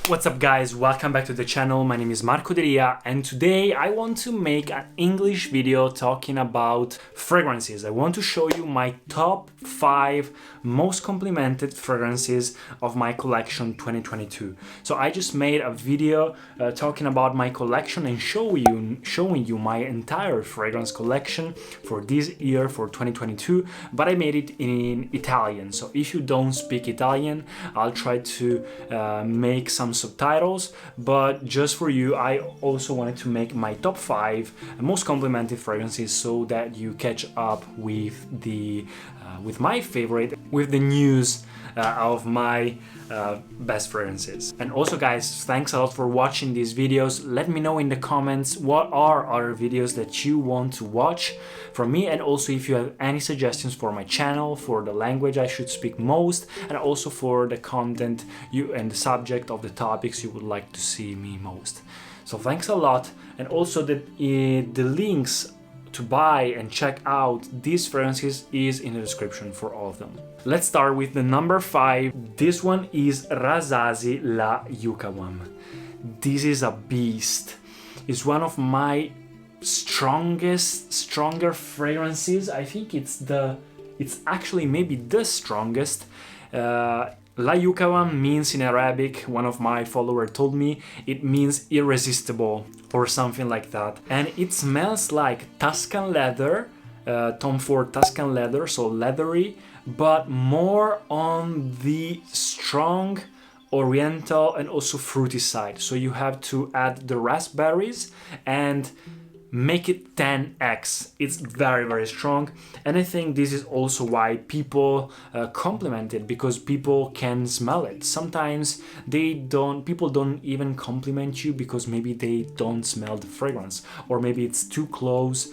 What's up guys, welcome back to the channel. My name is Marco Deria and today I want to make an English video talking about fragrances. I want to show you my top 5 most complimented fragrances of my collection 2022. So I just made a video talking about my collection and showing you my entire fragrance collection for this year, for 2022, but I made it in Italian. So if you don't speak Italian, I'll try to make some subtitles, but just for you I also wanted to make my top 5 most complimented fragrances so that you catch up with the with my favorite, with the news of my best fragrances. And also guys, thanks a lot for watching these videos. Let me know in the comments what are other videos that you want to watch from me, and also if you have any suggestions for my channel, for the language I should speak most, and also for the content you and the subject of the topics you would like to see me most. So thanks a lot, and also the links to buy and check out these fragrances is in the description for all of them. Let's start with the number 5. This one is Rasasi La Yukawam. This is a beast. It's one of my stronger fragrances. I think it's actually maybe the strongest. La Yukawam means in Arabic, one of my followers told me, it means irresistible or something like that. And it smells like Tuscan leather, Tom Ford Tuscan leather, so leathery, but more on the strong oriental and also fruity side. So you have to add the raspberries and make it 10x. It's very strong, and I think this is also why people compliment it, because people can smell it. Sometimes people don't even compliment you because maybe they don't smell the fragrance, or maybe it's too close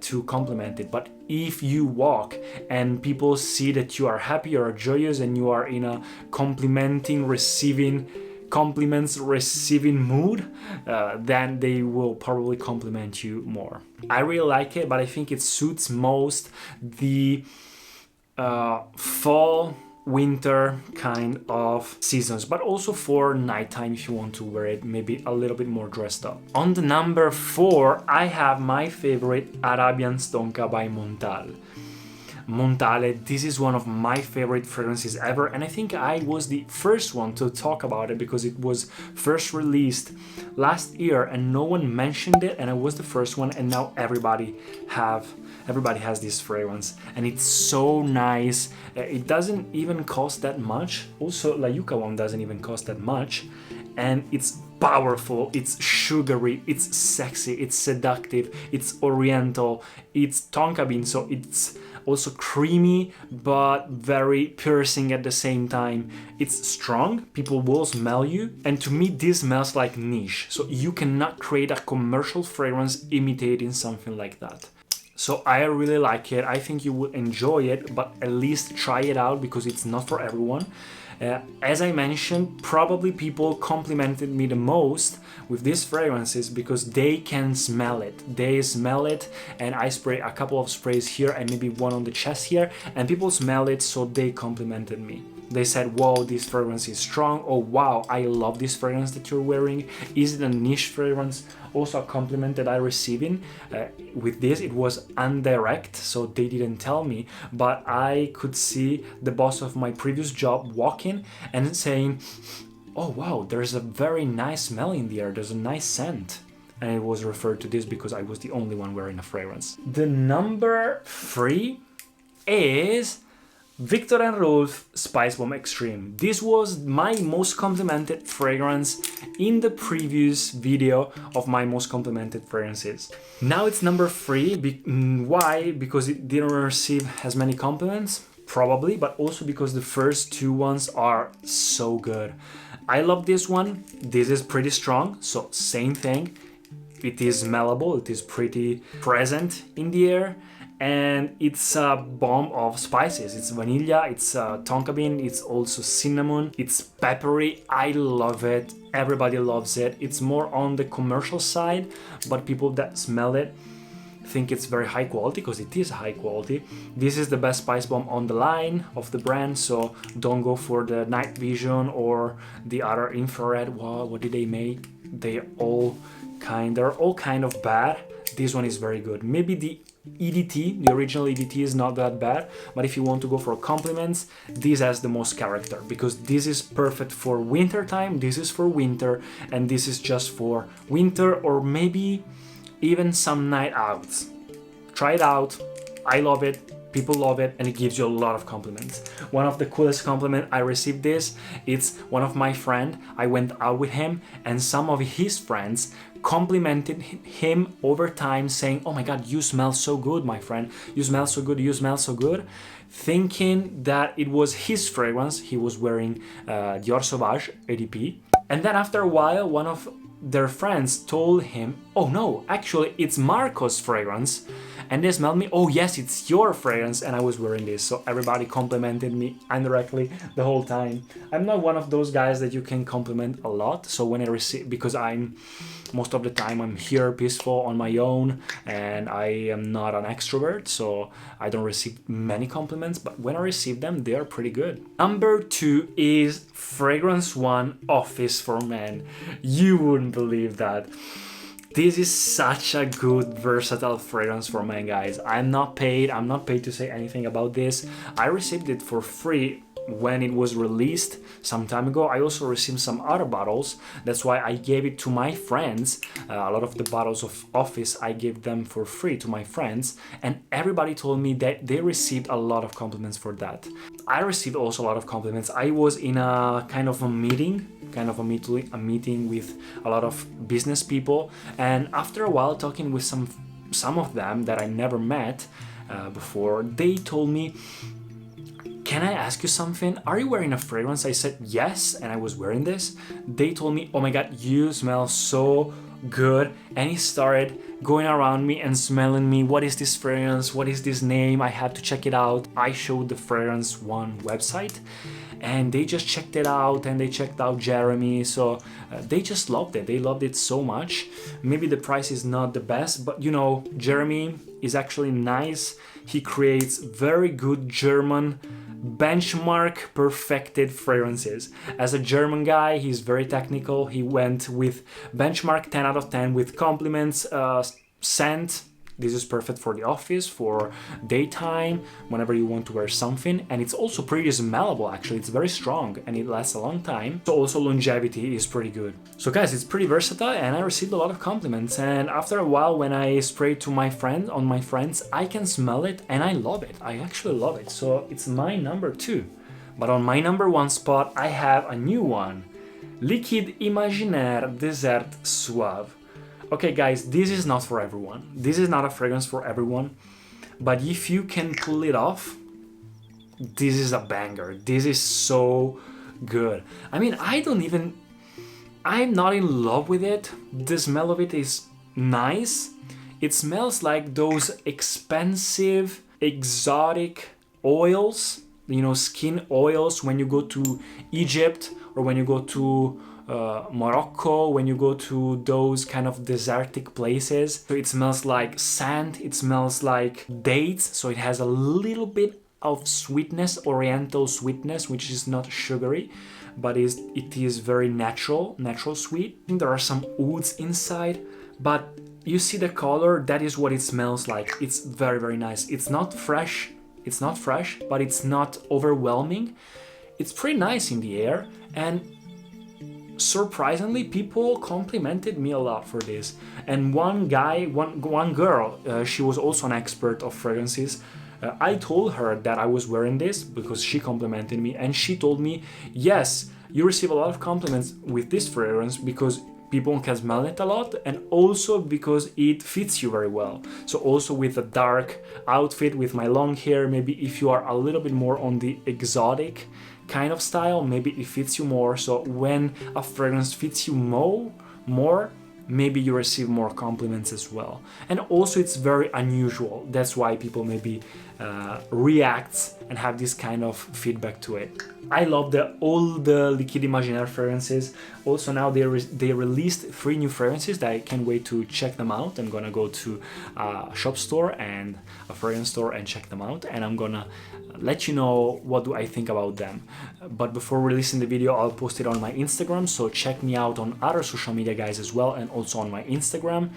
to compliment it. But if you walk and people see that you are happy or joyous and you are in a compliments receiving mood, then they will probably compliment you more. I really like it, but I think it suits most the fall winter kind of seasons, but also for nighttime if you want to wear it maybe a little bit more dressed up. On the number 4 I have my favorite Arabian Stonka by Montal. Montale, this is one of my favorite fragrances ever, and I think I was the first one to talk about it because it was first released last year and no one mentioned it, and I was the first one, and now everybody has this fragrance and it's so nice. It doesn't even cost that much. Also La Yukawam doesn't even cost that much, and it's powerful, it's sugary, it's sexy, it's seductive, it's oriental, it's tonka bean, so it's also creamy but very piercing at the same time. It's strong, people will smell you, and to me this smells like niche, so you cannot create a commercial fragrance imitating something like that. So I really like it. I think you will enjoy it, but at least try it out because it's not for everyone. As I mentioned, probably people complimented me the most with these fragrances because they can smell it. They smell it, and I spray a couple of sprays here and maybe one on the chest here, and people smell it, so they complimented me. They said, "Wow, this fragrance is strong." "Oh wow, I love this fragrance that you're wearing. Is it a niche fragrance?" Also a compliment that I receiving with this, it was indirect, so they didn't tell me, but I could see the boss of my previous job walking and saying, "Oh wow, there's a very nice smell in the air, there's a nice scent." And it was referred to this because I was the only one wearing a fragrance. The number 3 is Viktor & Rolf Spice Bomb Extreme. This was my most complimented fragrance in the previous video of my most complimented fragrances. Now it's number 3. Why? Because it didn't receive as many compliments? Probably, but also because the first 2 ones are so good. I love this one. This is pretty strong, so same thing. It is smellable, it is pretty present in the air, and it's a bomb of spices. It's vanilla, it's tonka bean, it's also cinnamon, it's peppery. I love it, everybody loves it. It's more on the commercial side, but people that smell it think it's very high quality, because it is high quality. This is the best spice bomb on the line of the brand, so don't go for the night vision or the other infrared. Wow, what did they make? They're all kind of bad. This one is very good. Maybe the EDT, the original EDT, is not that bad, but if you want to go for compliments, this has the most character, because this is perfect for winter time, this is for winter, and this is just for winter, or maybe even some night outs. Try it out. I love it. People love it, and it gives you a lot of compliments. One of the coolest compliment I received this, it's one of my friend. I went out with him, and some of his friends complimented him over time, saying, "Oh my God, you smell so good, my friend. You smell so good. You smell so good," thinking that it was his fragrance. He was wearing Dior Sauvage EDP, and then after a while, one of their friends told him, "Oh no, actually it's Marco's fragrance." And they smelled me, "Oh yes, it's your fragrance," and I was wearing this. So everybody complimented me indirectly the whole time. I'm not one of those guys that you can compliment a lot. So when I receive, because most of the time I'm here peaceful on my own, and I am not an extrovert, so I don't receive many compliments, but when I receive them, they are pretty good. Number 2 is Fragrance One Office for Men. You wouldn't believe that. This is such a good, versatile fragrance for men, guys. I'm not paid to say anything about this. I received it for free when it was released some time ago. I also received some other bottles. That's why I gave it to my friends. A lot of the bottles of Office, I gave them for free to my friends. And everybody told me that they received a lot of compliments for that. I received also a lot of compliments. I was in a kind of a meeting with a lot of business people, and after a while talking with some of them that I never met before, they told me, "Can I ask you something? Are you wearing a fragrance?" I said yes, and I was wearing this. They told me, "Oh my God, you smell so good," and he started going around me and smelling me. "What is this fragrance? What is this name? I had to check it out." I showed the Fragrance One website, and they just checked it out, and they checked out Jeremy, so they just loved it. They loved it so much. Maybe the price is not the best, but you know, Jeremy is actually nice. He creates very good German benchmark perfected fragrances. As a German guy, he's very technical. He went with benchmark 10 out of 10 with compliments, scent. This is perfect for the office, for daytime, whenever you want to wear something. And it's also pretty smellable, actually. It's very strong and it lasts a long time. So also longevity is pretty good. So guys, it's pretty versatile, and I received a lot of compliments. And after a while, when I spray to my friends, I can smell it and I love it. I actually love it. So it's my number 2. But on my number 1 spot, I have a new one. Liquid Imaginaire Désert Suave. Okay guys, this is not for everyone. This is not a fragrance for everyone. But if you can pull it off, this is a banger. This is so good. I mean, I'm not in love with it. The smell of it is nice. It smells like those expensive, exotic oils, you know, skin oils when you go to Egypt or when you go to Morocco, when you go to those kind of desertic places. So it smells like sand, it smells like dates, so it has a little bit of sweetness, oriental sweetness, which is not sugary, but it is very natural sweet. I think there are some ouds inside, but you see the color, that is what it smells like. It's very, very nice. It's not fresh, but it's not overwhelming. It's pretty nice in the air, and surprisingly, people complimented me a lot for this. And one girl, she was also an expert of fragrances. I told her that I was wearing this because she complimented me, and she told me, "Yes, you receive a lot of compliments with this fragrance because people can smell it a lot, and also because it fits you very well." So also with a dark outfit, with my long hair, maybe if you are a little bit more on the exotic kind of style, maybe it fits you more. So when a fragrance fits you more, maybe you receive more compliments as well. And also it's very unusual. That's why people maybe react and have this kind of feedback to it. I love all the Liquide Imaginaire fragrances. Also now they released 3 new fragrances that I can't wait to check them out. I'm gonna go to a shop store and a fragrance store and check them out, and I'm gonna let you know what do I think about them. But before releasing the video, I'll post it on my Instagram, so check me out on other social media, guys, as well, and also on my Instagram.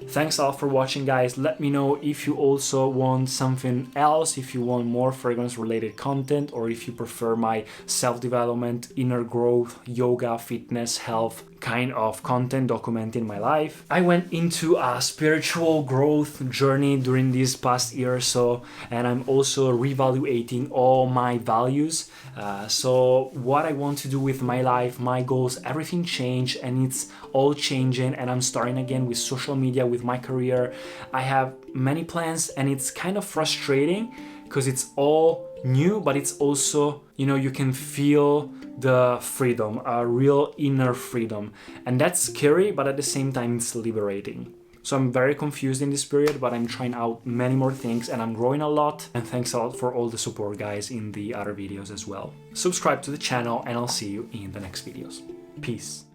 Thanks a lot for watching, guys. Let me know if you also want something else, if you want more fragrance related content, or if you prefer my self-development, inner growth, yoga, fitness, health kind of content documenting my life. I went into a spiritual growth journey during this past year or so, and I'm also reevaluating all my values. So what I want to do with my life, my goals, everything changed, and it's all changing, and I'm starting again with social media, with my career. I have many plans, and it's kind of frustrating because it's all new, but it's also, you know, you can feel the freedom, a real inner freedom, and that's scary, but at the same time it's liberating. So I'm very confused in this period, but I'm trying out many more things, and I'm growing a lot. And thanks a lot for all the support, guys, in the other videos as well. Subscribe to the channel, and I'll see you in the next videos. Peace.